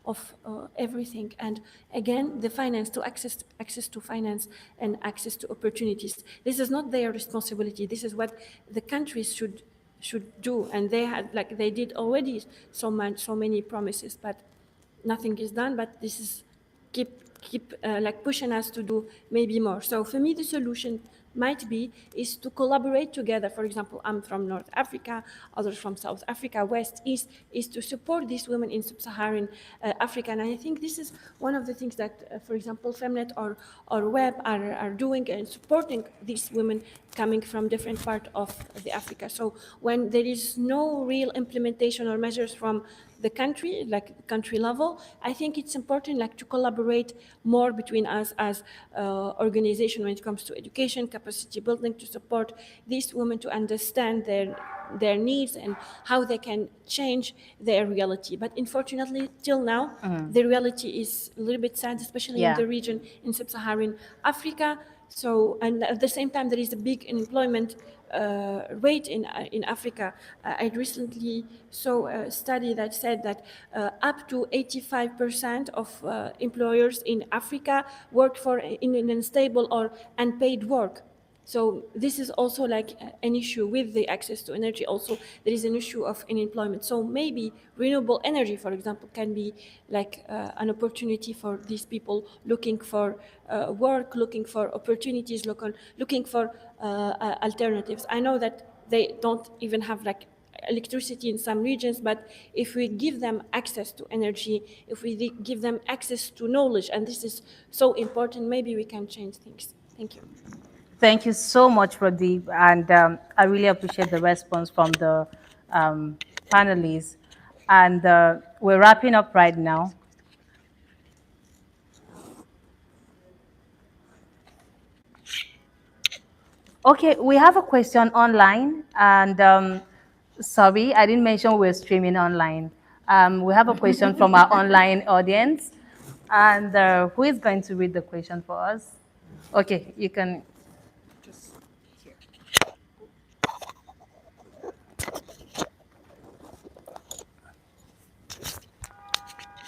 of everything. And again, the finance, to access to finance and access to opportunities. This is not their responsibility. This is what the countries should do. And they had, like they did already so many promises, but nothing is done. But this is keep like pushing us to do maybe more. So for me, the solution might be is to collaborate together. For example, I'm from North Africa, others from South Africa, West, East, is to support these women in sub-Saharan Africa. And I think this is one of the things that, for example, Femnet or Web are doing and supporting these women coming from different parts of the Africa. So when there is no real implementation or measures from the country, like country level, I think it's important like to collaborate more between us as organization when it comes to education, capacity building, to support these women to understand their needs and how they can change their reality. But unfortunately, till now, the reality is a little bit sad, especially in the region in sub-Saharan Africa. So, and at the same time, there is a big unemployment rate in Africa. I recently saw a study that said that up to 85% of employers in Africa work in an unstable or unpaid work. So this is also like an issue with the access to energy. Also, there is an issue of unemployment. So maybe renewable energy, for example, can be like an opportunity for these people looking for work, looking for opportunities, looking for alternatives. I know that they don't even have like electricity in some regions, but if we give them access to energy, if we give them access to knowledge, and this is so important, maybe we can change things. Thank you.
Thank you so much, Pradeep, and I really appreciate the response from the panelists. And we're wrapping up right now. Okay, we have a question online, and sorry, I didn't mention we're streaming online. We have a question from our online audience, and who is going to read the question for us? Okay, you can.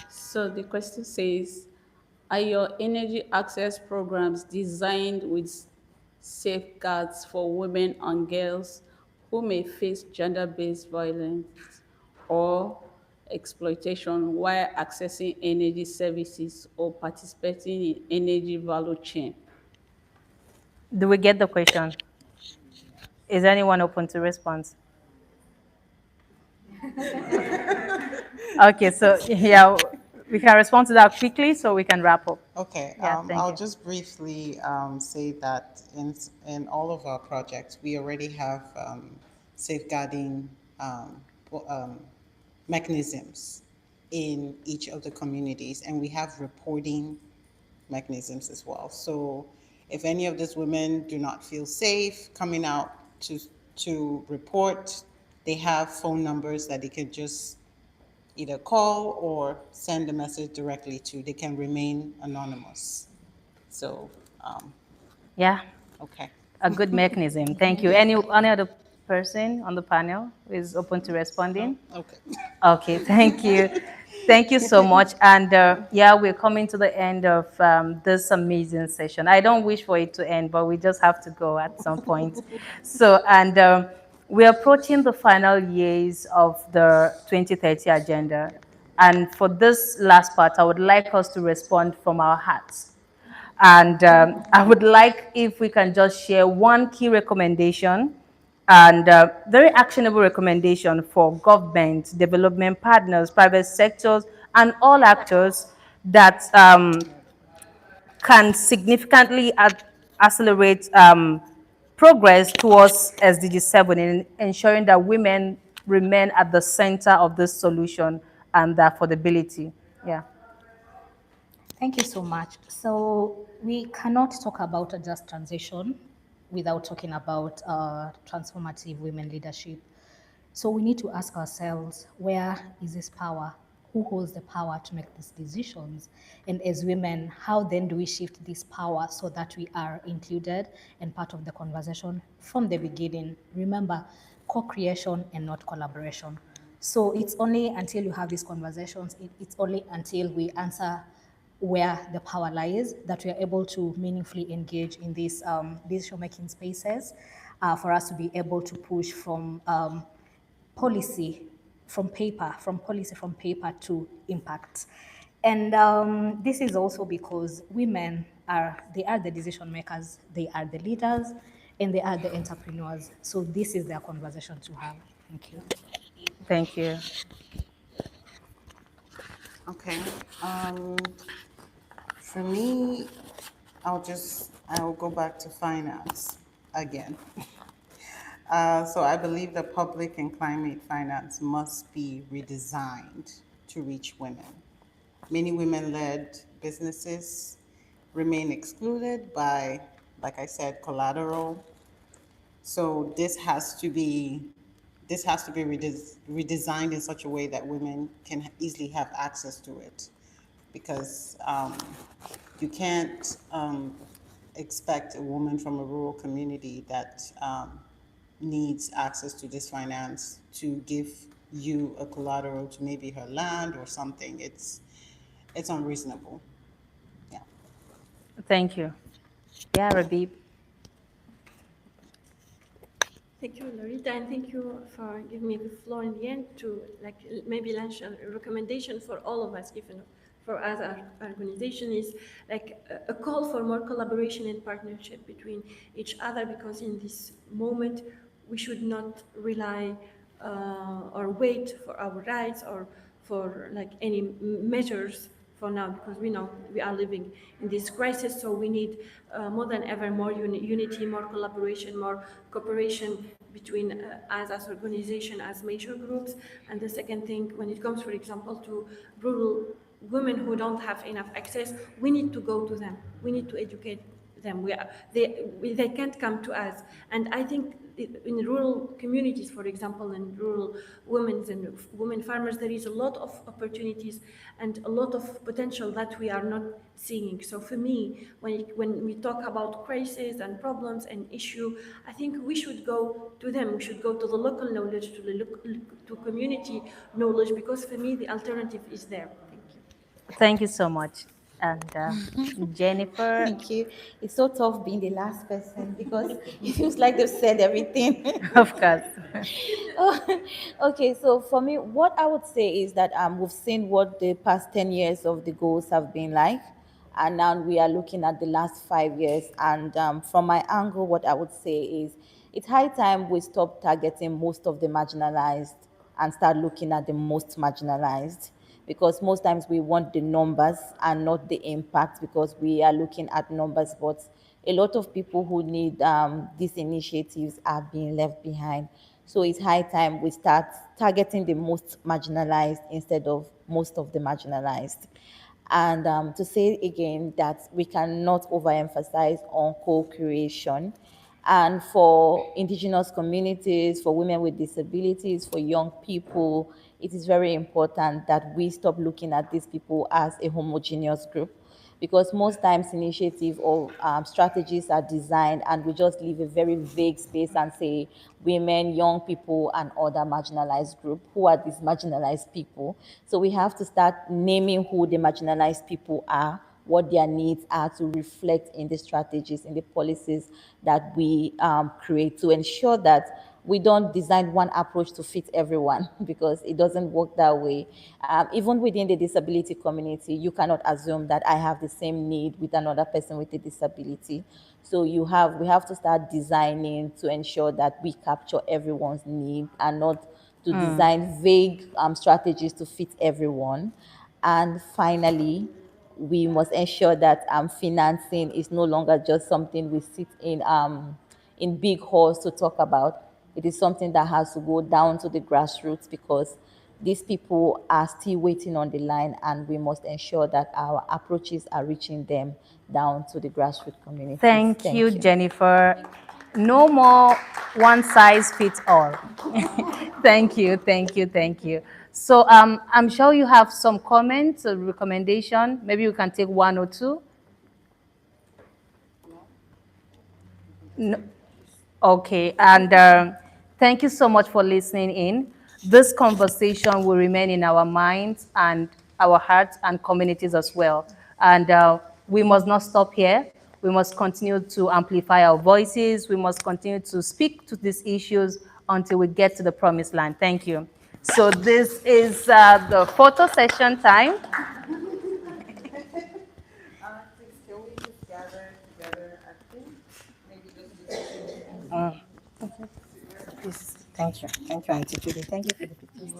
So the question says, are your energy access programs designed with safeguards for women and girls who may face gender-based violence or exploitation while accessing energy services or participating in energy value chain?
Do we get the question? Is anyone open to response? Okay, so yeah, we can respond to that quickly so we can wrap up.
Okay,
Yeah, thank
I'll
you.
just briefly say that in all of our projects, we already have safeguarding po- mechanisms in each of the communities, and we have reporting mechanisms as well. So if any of these women do not feel safe coming out to report, they have phone numbers that they can just either call or send a message directly to. They can remain anonymous. So,
Yeah,
okay.
a good mechanism. Thank you.
Yeah.
Any other person on the panel who is open to
No?
responding?
Okay.
Okay, thank you. Thank you so much. And yeah, we're coming to the end of this amazing session. I don't wish for it to end, but we just have to go at some point. So, and we're approaching the final years of the 2030 agenda. And for this last part, I would like us to respond from our hearts. And I would like if we can just share one key recommendation and very actionable recommendation for government, development partners, private sectors, and all actors that can significantly accelerate progress towards SDG 7 in ensuring that women remain at the center of this solution and the affordability. Yeah.
Thank you so much. So we cannot talk about a just transition without talking about transformative women leadership. So we need to ask ourselves, where is this power? Who holds the power to make these decisions? And as women, how then do we shift this power so that we are included and part of the conversation from the beginning? Remember, co-creation and not collaboration. So it's only until you have these conversations, it's only until we answer where the power lies that we are able to meaningfully engage in these decision-making spaces for us to be able to push from policy from paper to impact. And this is also because women they are the decision makers, they are the leaders, and they are the entrepreneurs. So this is their conversation to have. Thank you.
Thank you.
Okay. For me, I'll go back to finance again. So I believe that public and climate finance must be redesigned to reach women. Many women-led businesses remain excluded by, like I said, collateral. So this has to be redesigned in such a way that women can easily have access to it, because you can't expect a woman from a rural community that needs access to this finance to give you a collateral to maybe her land or something. It's unreasonable. Yeah.
Thank you. Yeah, Rabib.
Thank you, Lauritta, and thank you for giving me the floor in the end to maybe launch a recommendation for all of us, even for us, our organization, is a call for more collaboration and partnership between each other, because in this moment we should not rely or wait for our rights or for any measures for now, because we know we are living in this crisis. So we need more than ever more unity, more collaboration, more cooperation between us as organization, as major groups. And the second thing, when it comes, for example, to rural women who don't have enough access, we need to go to them. We need to educate them. They can't come to us. And I think in rural communities, for example, in rural women farmers, there is a lot of opportunities and a lot of potential that we are not seeing. So for me, when we talk about crises and problems and issue, I think we should go to them. We should go to the local knowledge, to community knowledge, because for me the alternative is there. Thank you.
Thank you so much. And Jennifer.
Thank you. It's so tough being the last person because it feels like they've said everything.
Of course.
Okay, so for me, what I would say is that we've seen what the past 10 years of the goals have been like, and now we are looking at the last 5 years. And from my angle, what I would say is it's high time we stop targeting most of the marginalized and start looking at the most marginalized, because most times we want the numbers and not the impact, because we are looking at numbers, but a lot of people who need these initiatives are being left behind. So it's high time we start targeting the most marginalized instead of most of the marginalized. And to say again that we cannot overemphasize on co-creation. And for indigenous communities, for women with disabilities, for young people, it is very important that we stop looking at these people as a homogeneous group, because most times initiatives or strategies are designed and we just leave a very vague space and say women, young people, and other marginalized group. Who are these marginalized people? So we have to start naming who the marginalized people are, what their needs are, to reflect in the strategies, in the policies that we create, to ensure that we don't design one approach to fit everyone, because it doesn't work that way. Even within the disability community, you cannot assume that I have the same need with another person with a disability. So we have to start designing to ensure that we capture everyone's need and not to design vague strategies to fit everyone. And finally, we must ensure that financing is no longer just something we sit in big halls to talk about. It is something that has to go down to the grassroots, because these people are still waiting on the line, and we must ensure that our approaches are reaching them down to the grassroots communities.
Thank you, Jennifer. No more one size fits all. Thank you, thank you, thank you. So I'm sure you have some comments or recommendation. Maybe we can take one or two. No. Okay, and thank you so much for listening in. This conversation will remain in our minds and our hearts and communities as well. And we must not stop here. We must continue to amplify our voices. We must continue to speak to these issues until we get to the promised land. Thank you. So this is the photo session time.
Please, thank you. Thank you, Auntie Judy. Thank you for the pictures.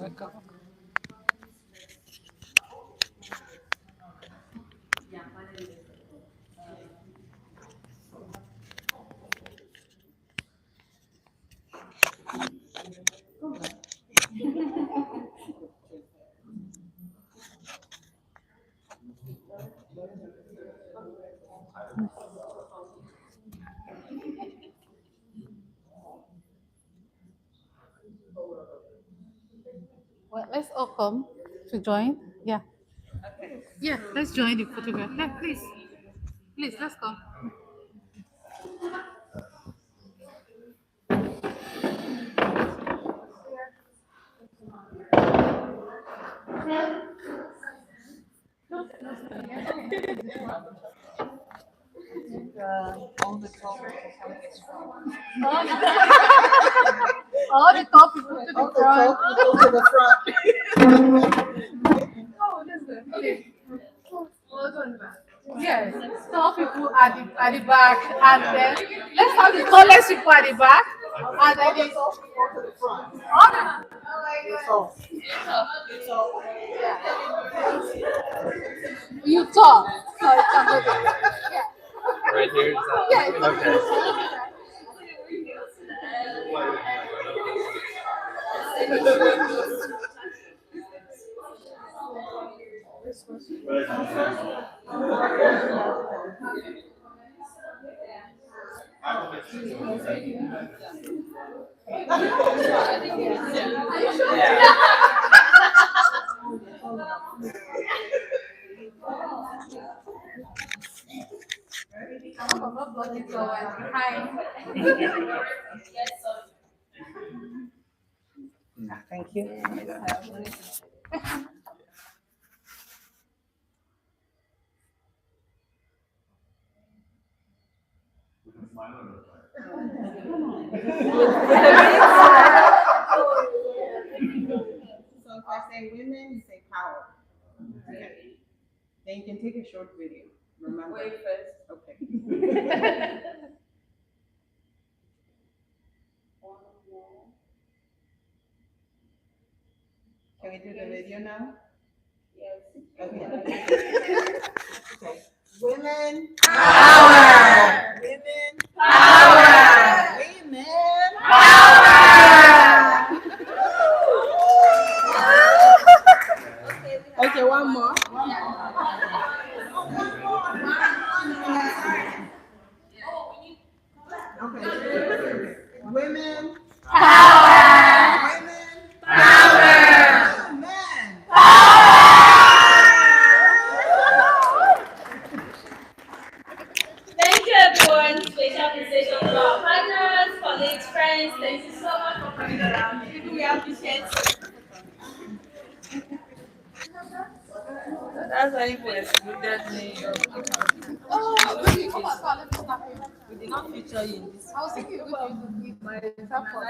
Well, let's all come to join. Yeah. Yeah, let's join the photograph. Yeah, please. Please, let's come. All the all the top people to the front. All to the front. Oh, this is okay. Hold on back. Yes, tall people at the back, and then let's have the tallest people at the back, and then the tall people to the front. You talk, so it can go there. Yeah.
Right here? Is that
Yeah.
okay?
Thank you.
So if I say women, you say power. Okay. Then you can take a short video. Remember. Wait first. Okay. Can we do the video now?
Women power. Women power. Women power. Okay, one more. Okay. Women power. Women power. Women
Thank you, everyone. Special appreciation to our partners, colleagues, friends. Thank you so much for coming around. We appreciate it. That's why people excluded me. Oh, we did not feature you in this. I was thinking with my example.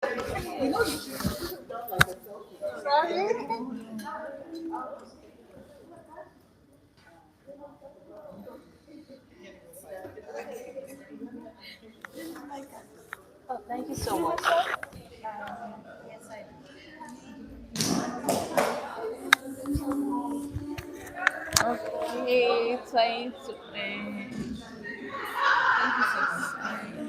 You know, you should have done like a selfie. Sorry? Oh, thank you so much. Yes, I do. Okay, trying to. Thank you so much.